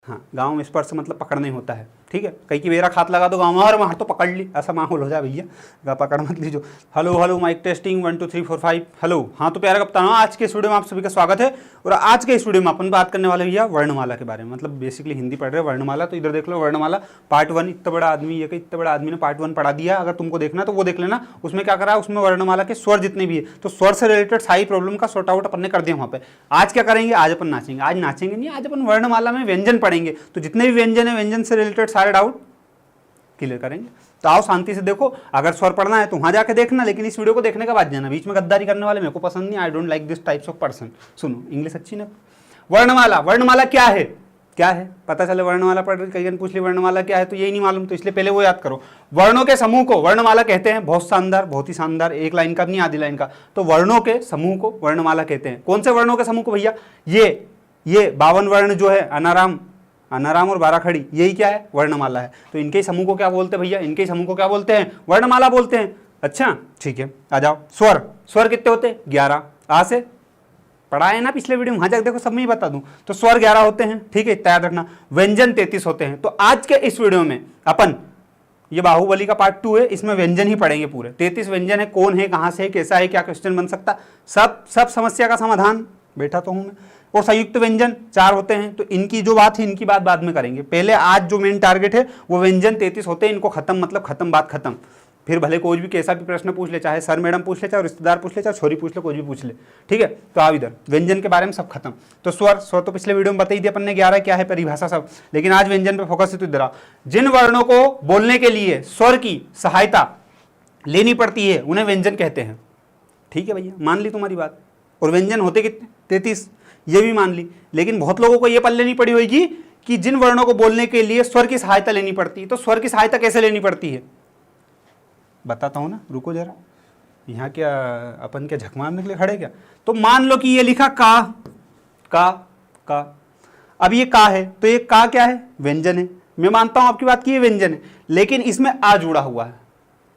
हाँ, गाँव में स्पर्श मतलब पकड़ नहीं होता है, ठीक है। कई की बेरा खात लगा दो गाँव में और वहाँ तो पकड़ ली, ऐसा माहौल हो जाए भैया, गा पकड़ मत लीजिए। Hello hello mike testing 1 2 3 4 5 hello. हाँ तो प्यारा कप्तान, आज के इस वीडियो में आप सभी का स्वागत है। और आज के इस वीडियो में अपन बात करने वाले भैया वर्णमाला के बारे में, मतलब बेसिकली हिंदी पढ़ रहे हैं वर्णमाला, तो इधर देख लो वर्णमाला पार्ट 1। इतना बड़ा आदमी ये, इतना बड़ा आदमी ने पार्ट 1 पढ़ा दिया, अगर तुमको देखना तो वो देख लेना। उसमें क्या करा है, उसमें वर्णमाला के स्वर जितने भी है, तो स्वर से रिलेटेड सारी प्रॉब्लम का सॉर्ट आउट अपन ने कर दिया वहाँ पे। आज क्या करेंगे, आज अपन नाचेंगे, आज नाचेंगे नहीं, आज अपन वर्णमाला में व्यंजन पढ़ेंगे। तो जितने भी व्यंजन है, व्यंजन से रिलेटेड सारे डाउट क्लियर करेंगे। तो आओ शांति से देखो, अगर स्वर पढ़ना है तो वहां जाके देखना, लेकिन इस वीडियो को देखने के बाद जाना। बीच में गद्दारी करने वाले मेरे को पसंद नहीं, I don't like this types of person. सुनो, इंग्लिश अच्छी ना। वर्णमाला, वर्णमाला क्या है, क्या है पता चले वर्णमाला पढ़ रही, कई पूछ ली वर्णमाला क्या है तो यही नहीं मालूम, तो इसलिए पहले वो याद करो। वर्णों के समूह को वर्णमाला कहते हैं। बहुत शानदार, बहुत ही शानदार, एक लाइन का नहीं आधी लाइन का। तो वर्णों के समूह को वर्णमाला कहते हैं। कौन से वर्णों के समूह को भैया, ये 52 वर्ण जो है, अनाराम, अनाराम और बाराखड़ी, यही क्या है, वर्णमाला है। तो इनके समूह को क्या बोलते हैं भैया, इनके समूह को क्या बोलते हैं, वर्णमाला बोलते हैं। अच्छा ठीक है, आ जाओ। स्वर, स्वर कितने होते हैं, 11। आ से पढ़ा है ना पिछले वीडियो में, वहां जाकर देखो, सब में ही बता दूं। तो स्वर 11 होते हैं, ठीक है, याद रखना। व्यंजन 33 होते हैं। तो आज के इस वीडियो में अपन, ये बाहुबली का पार्ट 2 है, इसमें व्यंजन ही पढ़ेंगे पूरे। 33 व्यंजन है, कौन है, कहां से है, कैसा है, क्या क्वेश्चन बन सकता, सब समस्या का समाधान बैठा तो हूं मैं। और संयुक्त व्यंजन 4 होते हैं। तो इनकी जो बात है, इनकी बात बाद में करेंगे। पहले आज जो मेन टारगेट है वो व्यंजन 33 होते हैं, इनको खत्म, मतलब खत्म, बात खत्म। फिर भले कोई भी कैसा भी प्रश्न पूछ ले, चाहे सर मैडम पूछ ले, चाहे रिश्तेदार पूछ ले, चाहे छोरी पूछ ले, कोई भी पूछ ले, ठीक है। तो आप इधर व्यंजन के बारे में सब खत्म। तो स्वर तो पिछले वीडियो में बताई दी अपन ने, 11 क्या है, परिभाषा सब। लेकिन आज व्यंजन पे फोकस है। तो इधर जिन वर्णों को बोलने के लिए स्वर की सहायता लेनी पड़ती है उन्हें व्यंजन कहते हैं, ठीक है भैया, मान ली तुम्हारी बात। और व्यंजन होते कितने, 33, ये भी मान ली। लेकिन बहुत लोगों को ये पल्ले नहीं पड़ी होगी कि जिन वर्णों को बोलने के लिए स्वर की सहायता लेनी पड़ती है। तो स्वर की सहायता कैसे लेनी पड़ती है, बताता हूं ना, रुको जरा। यहाँ क्या अपन क्या झक मारने के लिए खड़े क्या। तो मान लो कि ये लिखा का। अब ये का है, तो ये का क्या है, व्यंजन है। मैं मानता हूं आपकी बात की ये व्यंजन है, लेकिन इसमें आ जुड़ा हुआ है।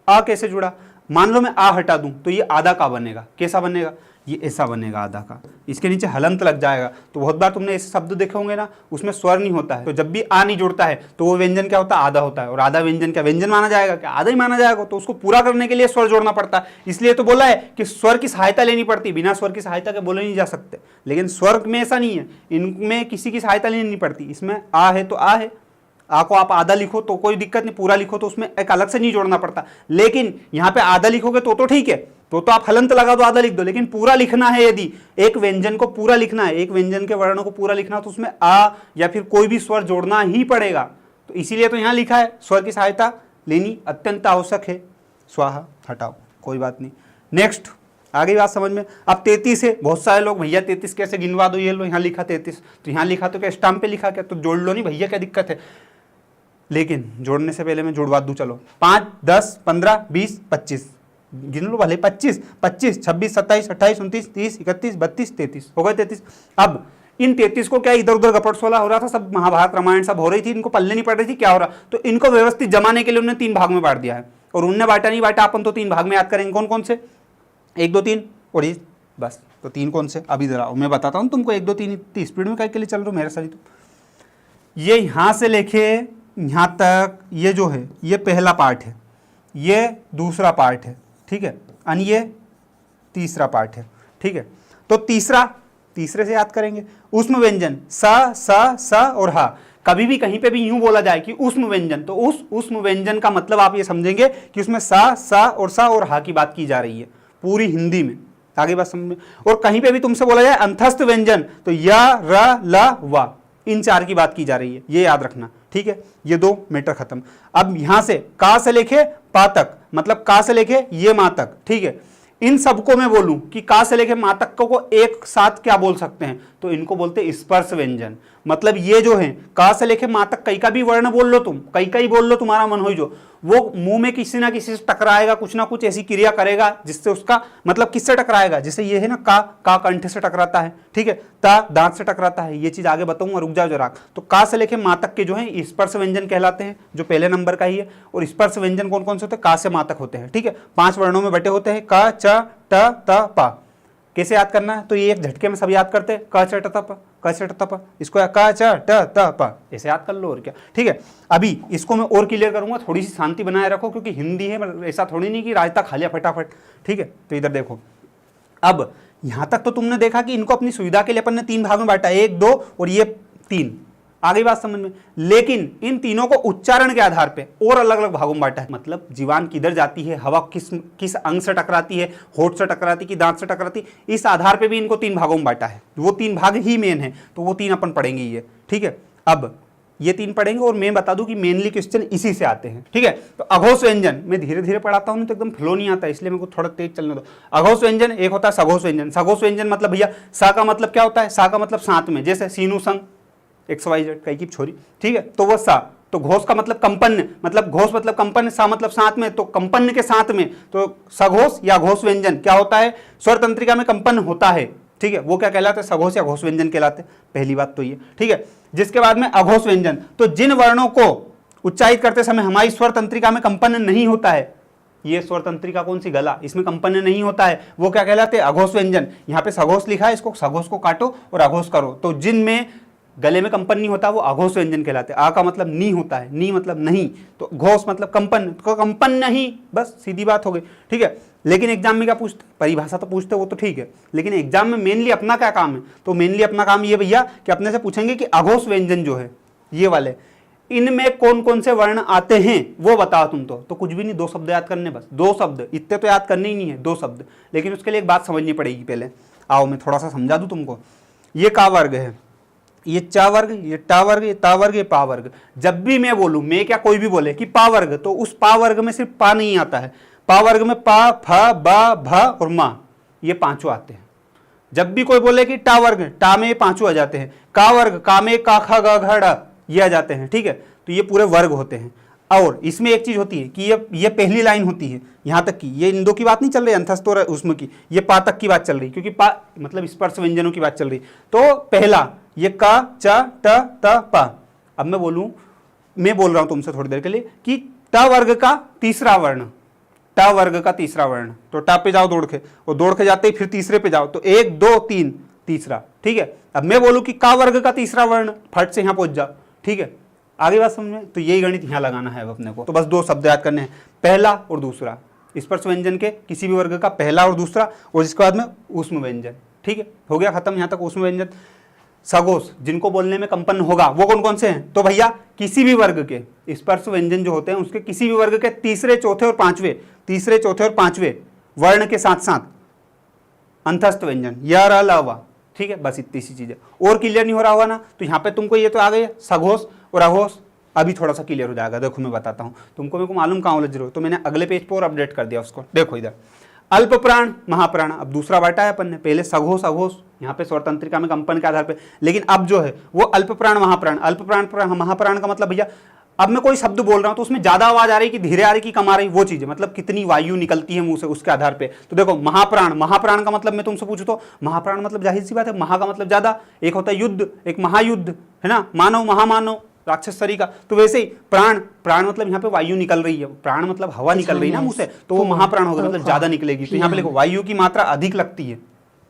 आ कैसे जुड़ा, मान लो मैं आ हटा दूं तो ये आधा का बनेगा। कैसा बनेगा, ये ऐसा बनेगा, आधा का। इसके नीचे हलंत लग जाएगा। तो बहुत बार तुमने ऐसे शब्द देखे होंगे ना, उसमें स्वर नहीं होता है। तो जब भी आ नहीं जुड़ता है तो वो व्यंजन क्या होता है, आधा होता है। और आधा व्यंजन क्या व्यंजन माना जाएगा, क्या आधा ही माना जाएगा। तो उसको पूरा करने के लिए स्वर जोड़ना पड़ता है। इसलिए तो बोला है कि स्वर की सहायता लेनी पड़ती, बिना स्वर की सहायता के बोले नहीं जा सकते। लेकिन स्वर में ऐसा नहीं है, इनमें किसी की सहायता लेनी पड़ती। इसमें आ है तो आ है, आ को आप आधा लिखो तो कोई दिक्कत नहीं, पूरा लिखो तो उसमें एक अलग से नहीं जोड़ना पड़ता। लेकिन यहाँ पे आधा लिखोगे तो ठीक है, तो आप हलंत लगा दो, आधा लिख दो। लेकिन पूरा लिखना है, यदि एक व्यंजन को पूरा लिखना है, एक व्यंजन के वर्णों को पूरा लिखना, तो उसमें आ या फिर कोई भी स्वर जोड़ना ही पड़ेगा। तो इसीलिए तो यहाँ लिखा है स्वर की सहायता लेनी अत्यंत आवश्यक है। स्वाहा, हटाओ, कोई बात नहीं। नेक्स्ट, आगे बात समझ में। अब 33 है, बहुत सारे लोग भैया 33 कैसे गिनवा दो, ये लो यहाँ लिखा 33, तो यहाँ लिखा तो क्या स्टाम्प पे लिखा क्या, तो जोड़ लो नहीं भैया, क्या दिक्कत है। लेकिन जोड़ने से पहले मैं जुड़वा दूं, चलो। 5 10 15 20 25 गिन लो भले, 25 26 26 27 28 29 30 31 32 33 हो गए 33। अब इन 33 को क्या इधर उधर गपटसोला हो रहा था, सब महाभारत रामायण सब हो रही थी, इनको पल्ले नहीं पड़ रही थी, क्या हो रहा। तो इनको व्यवस्थित जमाने के लिए उन्होंने 3 भाग में बांट दिया है। और उनने बांटा नहीं बांटा, अपन तो 3 भाग में याद करेंगे। कौन कौन से, 1 2 3 और ये, बस। तो 3 कौन से, अभी जरा मैं बताता हूँ तुमको। 1 2 3 इतनी स्पीड में के लिए चल रहे हो मेरे साथ। तो ये यहाँ से लेके यहाँ तक, ये जो है ये पहला पार्ट है, ये दूसरा पार्ट है, ठीक है, और ये तीसरा पार्ट है, ठीक है। तो तीसरे से याद करेंगे। उष्म व्यंजन स और हा। कभी भी कहीं पे भी यूं बोला जाए कि उष्म व्यंजन, तो उस उष्म व्यंजन का मतलब आप ये समझेंगे कि उसमें सा और हा की बात की जा रही है पूरी हिंदी में। आगे बात समझ में। और कहीं पे भी तुमसे बोला जाए अंतस्थ व्यंजन, तो या र ल वा, इन 4 की बात की जा रही है, ये याद रखना, ठीक है। ये 2 मैटर खत्म। अब यहां से का से लेके पा तक, मतलब का से लेके ये मां तक, ठीक है। इन सबको मैं बोलूं कि का से लेके मां तक को एक साथ क्या बोल सकते हैं, तो इनको बोलते हैं स्पर्श व्यंजन। मतलब ये जो है का से लेके मां तक कई का भी वर्ण बोल लो तुम, कई का ही बोल लो, तुम्हारा मन हो, जो वो मुंह में किसी ना किसी से टकराएगा, कुछ ना कुछ ऐसी क्रिया करेगा जिससे उसका मतलब किससे टकराएगा। जैसे ये है ना का कंठ से टकराता है, ठीक है, ता दांत से टकराता है, ये चीज आगे बताऊंगा, रुक जाओ जरा। तो का से लेके मां तक के जो है स्पर्श व्यंजन कहलाते हैं, जो पहले नंबर का ही है। और स्पर्श व्यंजन कौन कौन से होते हैं, का से मां तक होते हैं, ठीक है। 5 वर्णों में बटे होते हैं, क च ट त पा। कैसे याद करना है, तो ये एक झटके में सब याद करते हैं, क च ट त प। क च ट प, इसको क च ट त प, ऐसे याद कर लो और क्या। ठीक है, अभी इसको मैं और क्लियर करूंगा, थोड़ी सी शांति बनाए रखो, क्योंकि हिंदी है, मतलब ऐसा थोड़ी नहीं कि रास्ता खा लिया फटाफट। ठीक है, तो इधर देखो, अब यहां तक तो तुमने देखा कि इनको अपनी सुविधा के लिए अपन ने 3 भाग में बांटा, 1 2 और ये 3, आ गई बात समझ में। लेकिन इन तीनों को उच्चारण के आधार पे और अलग अलग भागों में बांटा है, मतलब जीवान किधर जाती है, हवा किस अंग से टकराती है, होठ से टकराती कि दांत से टकराती, इस आधार पे भी इनको 3 भागों में बांटा है। वो 3 भाग ही मेन है, तो वो 3 अपन पढ़ेंगे ये। ठीक है, अब ये 3 पढ़ेंगे, और मैं बता दूं कि मेनली क्वेश्चन इसी से आते हैं। ठीक है, तो अघोष व्यंजन मैं धीरे धीरे पढ़ाता हूं तो एकदम फ्लो नहीं आता, इसलिए मेरे को थोड़ा तेज चलने दो। अघोष व्यंजन एक होता है सघोष व्यंजन। सघोष व्यंजन मतलब भैया सा का मतलब क्या होता है, सा का मतलब साथ में, जैसे सीनू संग XYZ कई की छोरी। ठीक है, तो वो सा, तो घोष का मतलब कंपन, मतलब घोष मतलब कंपन, सा मतलब साथ में, तो कंपन के साथ में, तो सघोष या घोष व्यंजन क्या होता है, स्वर तंत्रिका में कंपन होता है। ठीक है, वो क्या कहलाते हैं, सघोष या घोष व्यंजन कहलाते हैं। पहली बात तो ये। ठीक है, जिसके बाद में अघोष व्यंजन, तो जिन वर्णों को उच्चारित करते समय हमारी स्वर तंत्रिका में कंपन नहीं होता है, ये स्वर तंत्रिका कौन सी, गला, इसमें कंपन नहीं होता है, वो क्या कहलाते हैं, अघोष व्यंजन। यहाँ पे सघोष लिखा है, इसको सघोष को काटो और अघोष करो, तो जिनमें गले में कंपन नहीं होता वो अघोष व्यंजन कहलाते हैं। आ का मतलब नी होता है, नी मतलब नहीं, तो घोष मतलब कंपन, तो कंपन नहीं, बस सीधी बात हो गई। ठीक है, लेकिन एग्जाम में क्या पूछते, परिभाषा तो पूछते वो तो ठीक है, लेकिन एग्जाम में मेनली अपना क्या काम है, तो मेनली अपना काम ये भैया कि अपने से पूछेंगे कि अघोष व्यंजन जो है ये वाले, इनमें कौन कौन से वर्ण आते हैं वो बताओ तुम। तो कुछ भी नहीं, 2 शब्द याद करने, बस 2 शब्द, इतने तो याद करने ही नहीं है, 2 शब्द। लेकिन उसके लिए एक बात समझनी पड़ेगी पहले, आओ मैं थोड़ा सा समझा दूं तुमको। ये का वर्ग है, ये चा वर्ग, ये टा वर्ग, ये ता वर्ग, ये पा वर्ग। जब भी मैं बोलूं, मैं क्या कोई भी बोले कि पा वर्ग, तो उस पा वर्ग में सिर्फ पा नहीं आता है, पा वर्ग में पा, फ, बा, भ और मा, ये 5 आते हैं। जब भी कोई बोले कि टा वर्ग, टा में ये 5 आ जाते हैं। का वर्ग, का में का, ख, ग, घ, ड़ ये आ जाते हैं। ठीक है, तो ये पूरे वर्ग होते हैं। और इसमें एक चीज होती है कि ये पहली लाइन होती है यहां तक की, ये इन 2 की बात नहीं चल रही अंतस्थ और उसमें की, ये पा तक की बात चल रही, क्योंकि पा मतलब स्पर्श व्यंजनों की बात चल रही। तो पहला ये का, च, ट, त, पा। अब मैं बोल रहा हूं तुमसे थोड़ी देर के लिए कि ट वर्ग का तीसरा वर्ण, ट वर्ग का तीसरा वर्ण, तो टा पे जाओ दौड़ के, और दौड़ के जाते ही फिर तीसरे पे जाओ, तो 1 2 3 तीसरा। ठीक है, अब मैं बोलूं कि का वर्ग का तीसरा वर्ण, फट से यहां पहुंच जाओ। ठीक है, आगे बात समझ में, तो यही गणित यहां लगाना है अब अपने को। तो बस 2 शब्द याद करने हैं, पहला और दूसरा, स्पर्श व्यंजन के किसी भी वर्ग का पहला और दूसरा, और जिसके बाद में ऊष्म व्यंजन। ठीक है, हो गया खत्म यहां तक ऊष्म व्यंजन। सघोष जिनको बोलने में कंपन होगा वो कौन कौन से हैं, तो भैया किसी भी वर्ग के स्पर्श व्यंजन जो होते हैं उसके किसी भी वर्ग के तीसरे चौथे और पांचवें वर्ण के साथ साथ अंतस्थ व्यंजन, या, र, ल, व। ठीक है, बस इतनी सी चीजें। और क्लियर नहीं हो रहा होगा ना, तो यहाँ पे तुमको ये तो आ गई सघोष और अघोष, अभी थोड़ा सा क्लियर हो जाएगा। देखो मैं बताता हूँ तुमको, मेरे को मालूम कहाँ उलझ रहे हो, तो मैंने अगले पेज पर और अपडेट कर दिया उसको। देखो इधर अल्प प्राण महाप्राण, अब दूसरा बांटा है अपन ने, पहले सघोष अघोष, यहाँ पे स्वर तंत्रिका में कंपन के आधार पे, लेकिन अब जो है वो अल्प प्राण महाप्राण। अल्प प्राण महाप्राण का मतलब भैया, अब मैं कोई शब्द बोल रहा हूं तो उसमें ज्यादा आवाज आ रही कि धीरे आ रही कि कम आ रही, वो चीज है, मतलब कितनी वायु निकलती है मुंह से उसके आधार पे। तो देखो महाप्राण, महाप्राण का मतलब मैं तुमसे पूछूं तो महाप्राण मतलब जाहिर सी बात है, महा का मतलब ज्यादा, एक होता है युद्ध, एक महायुद्ध है ना, मानव महामानव राक्षस शरीर का, तो वैसे ही प्राण, प्राण मतलब यहाँ पे वायु निकल रही है, प्राण मतलब हवा निकल रही है ना मुंह से, तो वो महाप्राण होगा, मतलब ज्यादा निकलेगी। तो यहाँ पे देखो वायु की मात्रा अधिक लगती है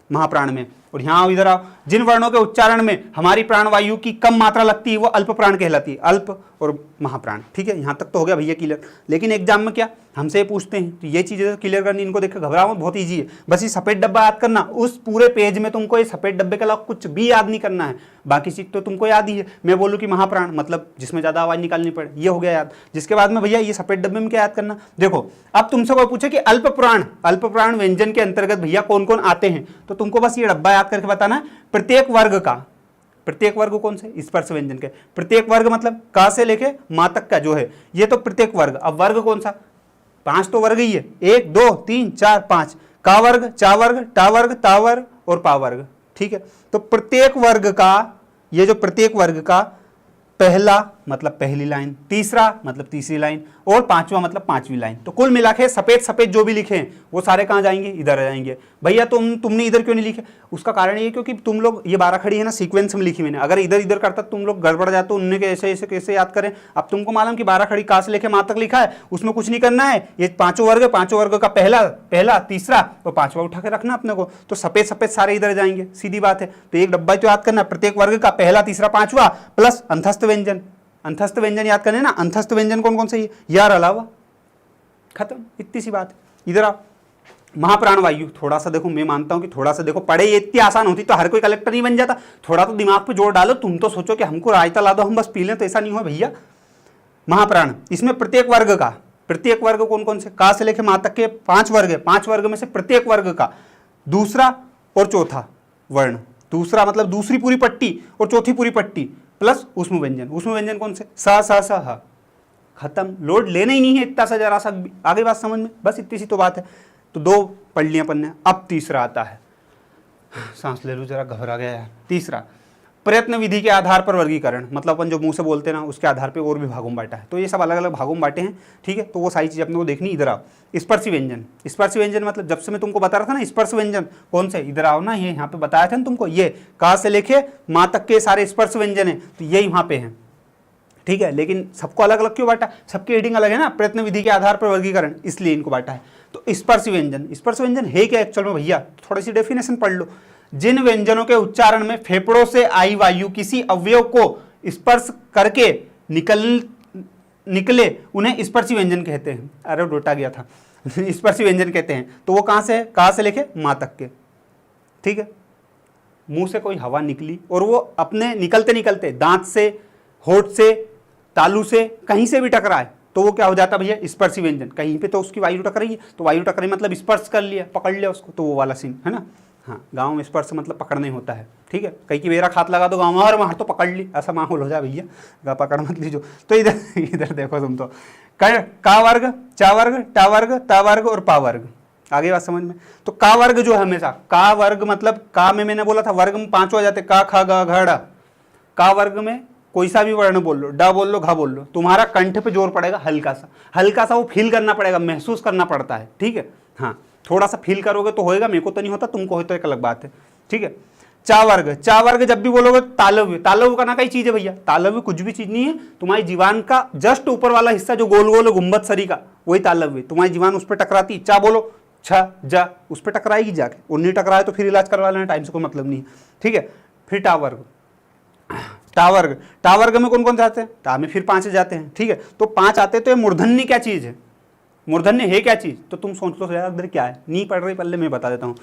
महाप्राण में। और यहाँ इधर आओ, जिन वर्णों के उच्चारण में हमारी प्राणवायु की कम मात्रा लगती है वो अल्प प्राण कहलाती है, अल्प और महाप्राण। ठीक है, यहाँ तक तो हो गया भैया क्लियर। लेकिन एग्जाम में क्या हमसे ये पूछते हैं, तो ये चीजें क्लियर करनी, इनको देखकर घबराओ, बहुत ईजी है, बस ये सफेद डब्बा याद करना। उस पूरे पेज में तुमको ये सफेद डब्बे के अलावा कुछ भी याद नहीं करना है, बाकी चीज तो तुमको याद ही है। मैं बोलूँ कि महाप्राण मतलब जिसमें ज्यादा आवाज निकालनी पड़े, ये हो गया याद। जिसके बाद में भैया ये सफेद डब्बे में क्या याद करना, देखो अब तुमसे कोई पूछे कि अल्प प्राण व्यंजन के अंतर्गत भैया कौन कौन आते हैं, तो तुमको बस ये डब्बा याद करके बताना है प्रत्येक वर्ग कौन से, स्पर्श व्यंजन के प्रत्येक वर्ग, मतलब का से लेके मा तक का जो है ये तो प्रत्येक वर्ग। अब वर्ग कौन सा, 5 तो वर्ग ही है, 1 2 3 4 5, का वर्ग, चा वर्ग, टा वर्ग, ता वर्ग और पा वर्ग। ठीक है, तो प्रत्येक वर्ग का, ये जो प्रत्येक वर्ग का पहला मतलब पहली लाइन, तीसरा मतलब तीसरी लाइन, और पांचवा मतलब पांचवी लाइन। तो कुल मिला के सफेद सफेद जो भी लिखे हैं वो सारे कहाँ जाएंगे, इधर आ जाएंगे। भैया तुमने इधर क्यों नहीं लिखे, उसका कारण ये क्योंकि तुम लोग ये 12 खड़ी है ना सीक्वेंस में लिखी मैंने, अगर इधर इधर करता तुम लोग गड़बड़ जाते, उनने ऐसे ऐसे कैसे याद करें। अब तुमको मालूम कि 12 खड़ी कहाँ से लेके माँ तक लिखा है, उसमें कुछ नहीं करना है, ये पांचों वर्ग का पहला तीसरा और पांचवा उठा के रखना अपने को, तो सफेद सफेद सारे इधर जाएंगे, सीधी बात है। तो एक डब्बा तो याद करना, प्रत्येक वर्ग का पहला तीसरा पांचवा प्लस अंतस्थ व्यंजन, अंतस्थ व्यंजन याद करने ना, अंतस्थ व्यंजन कौन कौन से यार अलावा, खत्म, इतनी सी बात है। इधर आप महाप्राण वायु, थोड़ा सा देखो, मैं मानता हूं कि थोड़ा सा देखो, पढ़े ये इतनी आसान होती तो हर कोई कलेक्टर नहीं बन जाता, थोड़ा तो दिमाग पे जोर डालो। तुम तो सोचो कि हमको रायता ला दो हम बस पी लें, तो ऐसा नहीं हो भैया। महाप्राण, इसमें प्रत्येक वर्ग कौन कौन से, का से लेके माँ तक के 5 वर्ग है, 5 वर्ग में से प्रत्येक वर्ग का दूसरा और चौथा वर्ण, दूसरा मतलब दूसरी पूरी पट्टी और चौथी पूरी पट्टी प्लस ऊष्म व्यंजन कौन से, सा हा, खत्म, लोड लेना ही नहीं है इतना सा जरा सा, आगे बात समझ में, बस इतनी सी तो बात है। तो 2 पढ़ लिया अपन ने। अब तीसरा आता है, सांस ले लूं जरा, घबरा गया यार। तीसरा, प्रयत्न विधि के आधार पर वर्गीकरण, मतलब अपन जो मुंह से बोलते हैं ना उसके आधार पे और भी भागों में बांटा है, तो ये सब अलग अलग भागों में बांटे हैं, ठीक है। तो वो सारी चीज़ अपने को देखनी। इधर आओ, स्पर्शी व्यंजन मतलब जब से मैं तुमको बता रहा था ना स्पर्श व्यंजन कौन से, इधर आओ ना, ये यहाँ पे बताया था ना तुमको, ये का से लेके माँ तक के सारे स्पर्श व्यंजन है, तो ये यहाँ पे हैं, ठीक है। लेकिन सबको अलग अलग क्यों बांटा, सबकी हेडिंग अलग है ना, प्रयत्न विधि के आधार पर वर्गीकरण, इसलिए इनको बांटा है। तो स्पर्श व्यंजन है क्या एक्चुअल में भैया, थोड़ी सी डेफिनेशन पढ़ लो। जिन व्यंजनों के उच्चारण में फेफड़ों से आई वायु किसी अवयव को स्पर्श करके निकले उन्हें स्पर्शी व्यंजन कहते हैं। अरे डोटा गया था स्पर्शी व्यंजन कहते हैं। तो वो कहां से है, कहां से लेके मां तक के, ठीक है। मुंह से कोई हवा निकली और वो अपने निकलते निकलते दांत से, होठ से, तालू से, कहीं से भी टकराए तो वो क्या हो जाता भैया, स्पर्शी व्यंजन। कहीं पे तो उसकी वायु टकराई है, तो वायु टकराई मतलब स्पर्श कर लिया, पकड़ लिया उसको, तो वो वाला सीन है ना। हाँ, गांव में स्पर्श मतलब पकड़ना ही होता है, ठीक है। कहीं की बेरा खात लगा दो गाँव में और वहाँ तो पकड़ ली, ऐसा माहौल हो जाए भैया, गा पकड़ मत लीजो। तो इधर देखो तुम तो, का वर्ग, चा वर्ग, टा वर्ग, ता वर्ग और पा वर्ग, आगे बात समझ में। तो का वर्ग जो है हमेशा, का वर्ग मतलब का में मैंने बोला था वर्ग में 5 आ जाते, का खा गा घा डा। का वर्ग में कोई सा भी वर्ण बोल लो, डा बोल लो, घा बोल लो, तुम्हारा कंठ पे जोर पड़ेगा, हल्का सा वो फील करना पड़ेगा, महसूस करना पड़ता है, ठीक है। हाँ, थोड़ा सा फील करोगे तो होएगा, मेरे को तो नहीं होता, तुमको हो तो एक अलग बात है, ठीक है। चा वर्ग जब भी बोलोगे तालव्य का ना कई चीज है भैया, तालव्य कुछ भी चीज नहीं है, तुम्हारी जीवान का जस्ट ऊपर वाला हिस्सा जो गोल गोल गुंबद सरी का, वही तालव्य, तुम्हारी जीवान उस पर टकराती, चा बोलो, छ जा उस पर टकराएगी जाके, और नहीं टकराए तो फिर इलाज करवा लेना, टाइम से कोई मतलब नहीं है, ठीक है। फिर टा वर्ग में कौन कौन से आते हैं, टा में फिर 5 जाते हैं, ठीक है। तो 5 आते हैं, तो ये मूर्धन्य क्या चीज है, मूर्धन्य है क्या चीज, तो तुम सोच लो यार क्या है, नहीं पढ़ रही पहले मैं बता देता हूँ।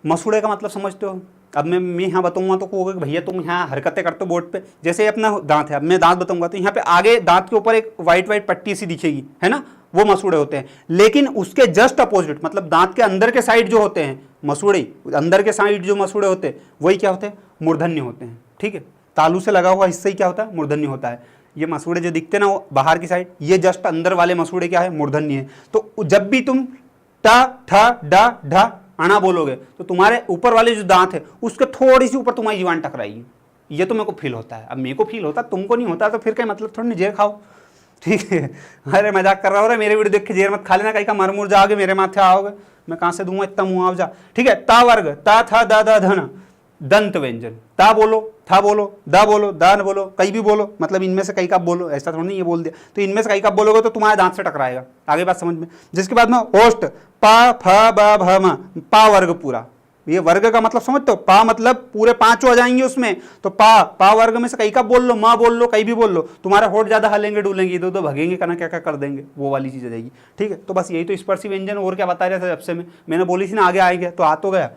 मसूड़े का मतलब समझते हो, अब मैं यहाँ बताऊंगा तो कहोगे भैया तुम यहाँ हरकतें करते हो बोर्ड पे, जैसे अपना दांत है, अब मैं दांत बताऊंगा तो यहाँ पे आगे दांत के ऊपर एक वाइट पट्टी सी दिखेगी, है ना, वो मसूड़े होते हैं। लेकिन उसके जस्ट अपोजिट मतलब दांत के अंदर के साइड जो होते हैं मसूड़े, अंदर के साइड जो मसूड़े होते हैं वही क्या होते हैं, मूर्धन्य होते हैं, ठीक है। तालू से लगा हुआ हिस्सा ही क्या होता है, मूर्धन्य होता है। ये मसूड़े जो दिखते हैं ना वो बाहर की साइड, ये जस्ट अंदर वाले मसूड़े क्या है, मूर्धन्य है। तो जब भी तुम टा ठा डा ढा अणा बोलोगे तो तुम्हारे ऊपर वाले जो दांत है उसके थोड़ी सी ऊपर तुम्हारी जीवान टकराएगी, ये तो मेरे को फील होता है। अब मेरे को फील होता, तुमको नहीं होता, तो फिर क्या मतलब, थोड़ी जेर खाओ, ठीक है। अरे मजाक कर रहा हो रहा, मेरे वीडियो देख के जेर मत खा लेना, कहीं का मर मुर जाओगे, मेरे माथे आओगे, मैं कहाँ से दूंगा इतना मुआवजा, ठीक है। ता वर्ग, ता था दा दा धन, दंत व्यंजन, ता बोलो, था बोलो, दा बोलो, दा न बोलो, कहीं भी बोलो, मतलब इनमें से कहीं का बोलो, ऐसा थोड़ा नहीं ये बोल दिया, तो इनमें से कहीं का बोलोगे तो तुम्हारे दांत से टकराएगा, आगे बात समझ में। जिसके बाद में ओष्ठ, पा फ ब भ म, पा वर्ग पूरा, ये वर्ग का मतलब समझते हो, पा मतलब पूरे 5 आ जाएंगे उसमें, तो पा वर्ग में से कहीं का बोल लो, माँ बोल लो, कहीं भी बोल लो, तुम्हारा होठ ज्यादा हलेंगे डूलेंगे, इधर उधर भगेंगे, करना क्या क्या कर देंगे, वो वाली चीज आ जाएगी, ठीक है। तो बस यही तो स्पर्शी व्यंजन, और क्या बता रहा था जब से मैंने बोली थी ना, आगे आएगा तो आ तो गया।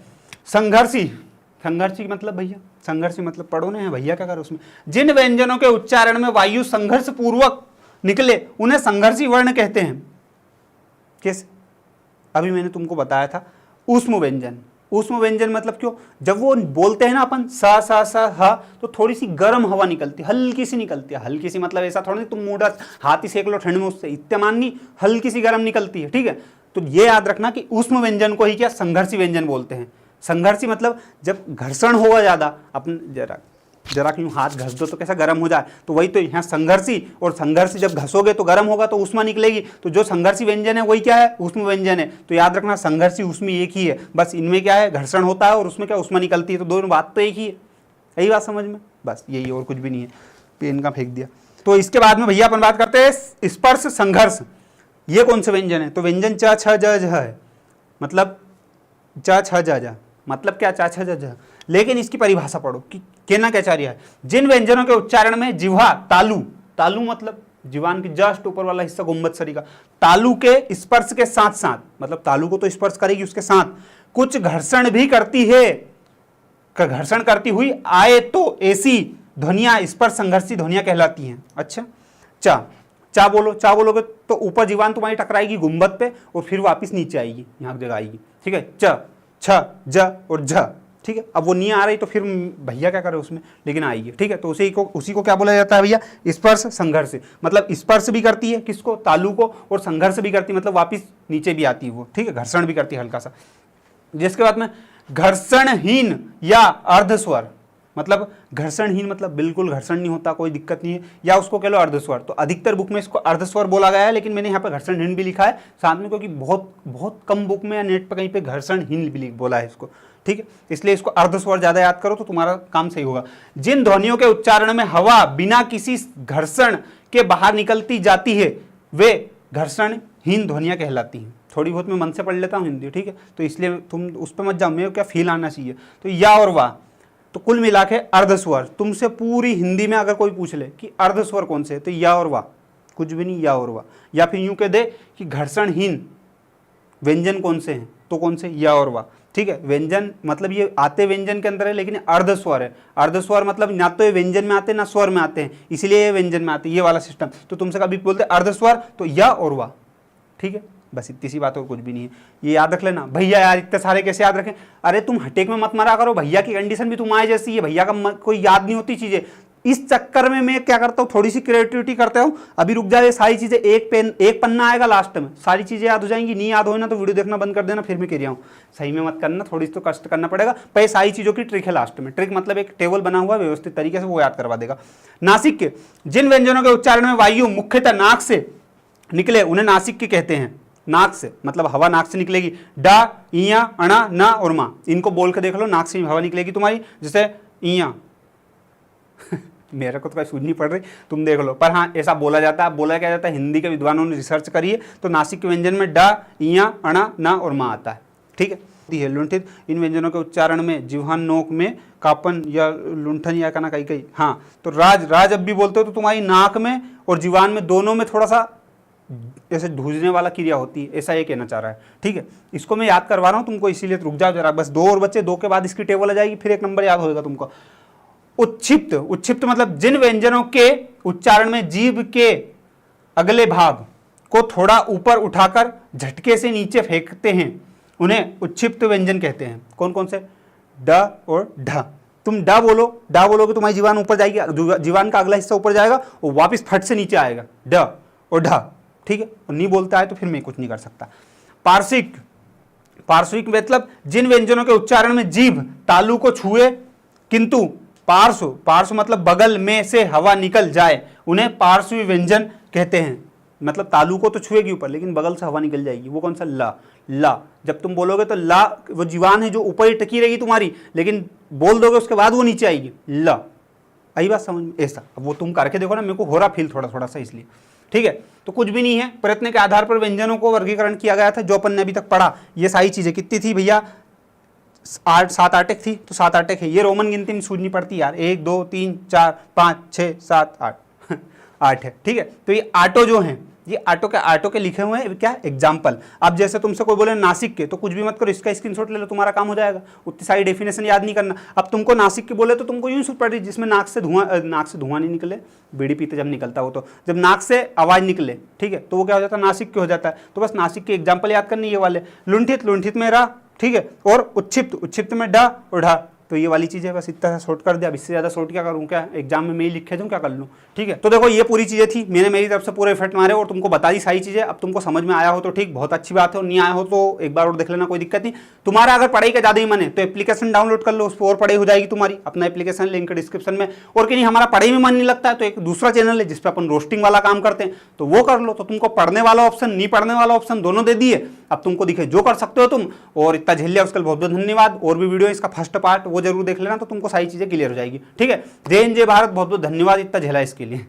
संघर्षी मतलब भैया, संघर्षी मतलब पढ़ो ना भैया, क्या करो उसमें, जिन व्यंजनों के उच्चारण में वायु संघर्ष पूर्वक निकले उन्हें संघर्षी वर्ण कहते हैं। कैसे, अभी मैंने तुमको बताया था, ऊष्म व्यंजन मतलब क्यों, जब वो बोलते हैं ना अपन सा सा सा हा, तो थोड़ी सी गर्म हवा निकलती है, हल्की सी निकलती है, हल्की सी मतलब ऐसा थोड़ा नहीं तुम मुंह हाथ ही सेक लो ठंड में, उससे इत्तेमान नहीं, हल्की सी गर्म निकलती है, ठीक है। तो ये याद रखना कि ऊष्म व्यंजन को ही क्या संघर्षी व्यंजन बोलते हैं। संघर्षी मतलब जब घर्षण होगा ज्यादा, अपन जरा जरा क्यों हाथ घस दो तो कैसा गर्म हो जाए, तो वही तो यहाँ संघर्षी, और संघर्षी जब घसोगे तो गर्म होगा तो ऊष्मा निकलेगी, तो जो संघर्षी व्यंजन है वही क्या है, ऊष्म व्यंजन है। तो याद रखना संघर्षी ऊष्मी एक ही है, बस इनमें क्या है घर्षण होता है और उसमें क्या ऊष्मा निकलती है, तो दोनों बात तो एक ही है। यही बात समझ में, बस यही और कुछ भी नहीं है। पेन का फेंक दिया। तो इसके बाद में भैया अपन बात करते हैं स्पर्श संघर्ष। ये कौन से व्यंजन है, तो व्यंजन च छ ज झ है, मतलब च छ ज झ मतलब क्या, च छ ज झ। लेकिन इसकी परिभाषा पढ़ो कि कहना क्या चाह रहा है, जिन व्यंजनों के उच्चारण में जिह्वा तालु, तालु मतलब जीवान की जस्ट ऊपर वाला हिस्सा गुंबद शरीर का, तालु के स्पर्श के साथ साथ, मतलब तालु को तो स्पर्श करेगी, उसके साथ कुछ घर्षण भी करती है, घर्षण करती हुई आए तो ऐसी ध्वनियां स्पर्श संघर्षी ध्वनियां कहलाती हैं। अच्छा, चा चा बोलो, चा बोलोगे तो ऊपर जीवान तुम्हारी टकराएगी गुंबद पे और फिर वापस नीचे आएगी, यहाँ जगह आएगी, ठीक है। च छ ज और झ, ठीक है। अब वो नहीं आ रही तो फिर भैया क्या करे उसमें, लेकिन आएगी, ठीक है। तो उसी को क्या बोला जाता है भैया, स्पर्श संघर्ष, मतलब स्पर्श भी करती है किसको, तालु को, और संघर्ष भी करती है मतलब वापस नीचे भी आती है वो, ठीक है, घर्षण भी करती है हल्का सा। जिसके बाद में घर्षणहीन या अर्धस्वर, मतलब घर्षणहीन मतलब बिल्कुल घर्षण नहीं होता, कोई दिक्कत नहीं है, या उसको कह लो अर्धस्वर। तो अधिकतर बुक में इसको अर्धस्वर बोला गया है, लेकिन मैंने यहाँ पे घर्षणहीन भी लिखा है साथ में, क्योंकि बहुत कम बुक में या नेट पर कहीं पे घर्षणहीन भी बोला है इसको, ठीक है। इसलिए इसको अर्धस्वर ज्यादा याद करो तो तुम्हारा काम सही होगा। जिन ध्वनियों के उच्चारण में हवा बिना किसी घर्षण के बाहर निकलती जाती है वे घर्षणहीन ध्वनियां कहलाती हैं। थोड़ी बहुत मैं मन से पढ़ लेता हूँ हिंदी, ठीक है, तो इसलिए तुम उस पर मत जाओ, मेरे को क्या फील आना चाहिए। तो या और वाह, तो कुल मिला के अर्धस्वर, तुमसे पूरी हिंदी में अगर कोई पूछ ले कि अर्धस्वर कौन से है, तो या और वाह, कुछ भी नहीं, या और वाह। या फिर यूं कह दे कि घर्षणहीन व्यंजन कौन से हैं, तो कौन से, या और वाह, ठीक है। व्यंजन मतलब ये आते व्यंजन के अंदर है, लेकिन अर्धस्वर है। अर्धस्वर मतलब ना तो ये व्यंजन में आते हैं ना स्वर में आते हैं, इसीलिए ये व्यंजन में आते हैं, ये वाला सिस्टम। तो तुमसे कभी बोलते अर्धस्वर तो या और वाह, ठीक है, बस इतनी सी बात हो, कुछ भी नहीं है। ये याद रख लेना। भैया यार इतने सारे कैसे याद रखें, अरे तुम हटेक में मत मारा करो, भैया की कंडीशन भी तुम्हारे जैसी है, भैया का कोई याद नहीं होती चीजें। इस चक्कर में मैं क्या करता हूँ, थोड़ी सी क्रिएटिविटी करता हूँ। अभी रुक जाए, सारी चीजें एक पन्ना आएगा लास्ट में, सारी चीजें याद हो जाएंगी। नहीं याद हो ना तो वीडियो देखना बंद कर देना, फिर मैं कह रहा हूँ सही में मत करना, थोड़ी सी तो कष्ट करना पड़ेगा। पर सारी चीजों की ट्रिक है लास्ट में। ट्रिक मतलब एक टेबल बना हुआ व्यवस्थित तरीके से, वो याद करवा देगा। नासिक के जिन व्यंजनों के उच्चारण में वायु मुख्यतः नाक से निकले उन्हें नासिक के कहते हैं। नाक से मतलब हवा नाक से निकलेगी। डा, इया, अणा, ना और मा, इनको बोल के देख लो, नाक से हवा निकलेगी तुम्हारी। जैसे इया मेरे को तो कोई सूझ नहीं पड़ रही, तुम देख लो। पर हाँ ऐसा बोला जाता है। बोला क्या जाता है, हिंदी के विद्वानों ने रिसर्च करी है, तो नासिक के व्यंजन में डा, इया, अणा, ना और मा आता है, ठीक है। लुंठित इन व्यंजनों के उच्चारण में जिह्वा नोक में कापन या लुंठन या कहना कहीं कहीं, हाँ तो राज अब भी बोलते हो तो तुम्हारी नाक में और जीवान में दोनों में थोड़ा सा ऐसे धूजने वाला क्रिया होती है, ऐसा ये कहना चाह रहा है, ठीक है। इसको मैं याद करवा रहा हूँ तुमको, इसीलिए रुक जाओ जरा, बस 2 और बच्चे, 2 के बाद इसकी टेबल आ जाएगी, फिर 1 नंबर याद होगा तुमको। उच्छिप्त, उच्छिप्त मतलब जिन व्यंजनों के उच्चारण में जीभ के अगले भाग को थोड़ा ऊपर उठाकर झटके से नीचे फेंकते हैं उन्हें उच्छिप्त व्यंजन कहते हैं। कौन कौन से, ड और ढ। तुम डा बोलो, डा बोलोगे तुम्हारी जीवान ऊपर जाएगी, जीवान का अगला हिस्सा ऊपर जाएगा और वापिस फट से नीचे आएगा, ड और ढ, ठीक है। और नहीं बोलता है तो फिर मैं कुछ नहीं कर सकता। पार्श्विक, पार्श्विक मतलब जिन व्यंजनों के उच्चारण में जीभ तालु को छुए किंतु पार्श्व, पार्श्व मतलब बगल में से हवा निकल जाए उन्हें पार्श्वी व्यंजन कहते हैं। मतलब तालु को तो छुएगी ऊपर, लेकिन बगल से हवा निकल जाएगी, वो कौन सा, ला। ला जब तुम बोलोगे तो ला वो जीवान है जो ऊपर ही टकी रहेगी तुम्हारी, लेकिन बोल दोगे उसके बाद वो नीचे आएगी, ला। आई बात समझ में, ऐसा। अब वो तुम करके देखो ना, मेरे को हो रहा फील थोड़ा थोड़ा सा, इसलिए, ठीक है। तो कुछ भी नहीं है, प्रयत्न के आधार पर व्यंजनों को वर्गीकरण किया गया था, जो अपन ने अभी तक पढ़ा। ये सारी चीजें कितनी थी भैया, 7 8 थी, तो 7 8 है। ये रोमन गिनती में सूझनी पड़ती यार, 1 2 3 4 5 6 7 8 8 है, ठीक है। तो ये आटो जो हैं, ये आटो के लिखे हुए हैं क्या, एग्जाम्पल। अब जैसे तुमसे कोई बोले नासिक के, तो कुछ भी मत करो, इसका स्क्रीनशॉट ले लो, तुम्हारा काम हो जाएगा। उतनी सारी डेफिनेशन याद नहीं करना। अब तुमको नासिक के बोले तो तुमको यूं सूझ पड़ रही, जिसमें नाक से धुआं नहीं निकले, बीड़ी पीते जब निकलता हो, तो जब नाक से आवाज निकले, ठीक है, तो वो क्या हो जाता है, नासिक के हो जाता है। तो बस नासिक के एग्जाम्पल याद करनी ये वाले। लुंठित, लुंठित में रा, ठीक है। और उच्छिप्त, उच्छिप्त में डा और ढा, तो ये वाली चीज़ है, बस इतना शॉर्ट कर दिया। अब इससे ज़्यादा शॉर्ट क्या करूँ, क्या एग्जाम में मैं ही लिखे दूँ, क्या कर लूँ। ठीक है, तो देखो ये पूरी चीज़ें थी, मैंने मेरी तरफ से पूरे एफर्ट मारे और तुमको बता दी सारी चीज़ें। अब तुमको समझ में आया हो तो ठीक, बहुत अच्छी बात है, और नहीं आया हो तो एक बार और देख लेना, कोई दिक्कत नहीं। तुम्हारा अगर पढ़ाई का ज़्यादा ही मन है तो एप्लीकेशन डाउनलोड कर लो, उस पर और पढ़ाई हो जाएगी तुम्हारी। अपना एप्लीकेशन लिंक डिस्क्रिप्शन में। और कि नहीं हमारा पढ़ाई में मन नहीं लगता है तो एक दूसरा चैनल है जिसपे अपन रोस्टिंग वाला काम करते हैं, तो वो कर लो। तो तुमको पढ़ने वाला ऑप्शन, नहीं पढ़ने वाला ऑप्शन दोनों दे दिए। अब तुमको दिखे जो कर सकते हो तुम, और इतना झेल लिया उसके लिए बहुत बहुत धन्यवाद। और भी वीडियो इसका फर्स्ट पार्ट वो जरूर देख लेना, तो तुमको सारी चीजें क्लियर हो जाएगी। ठीक है, जय हिंद जय भारत, बहुत बहुत धन्यवाद इतना झेला इसके लिए।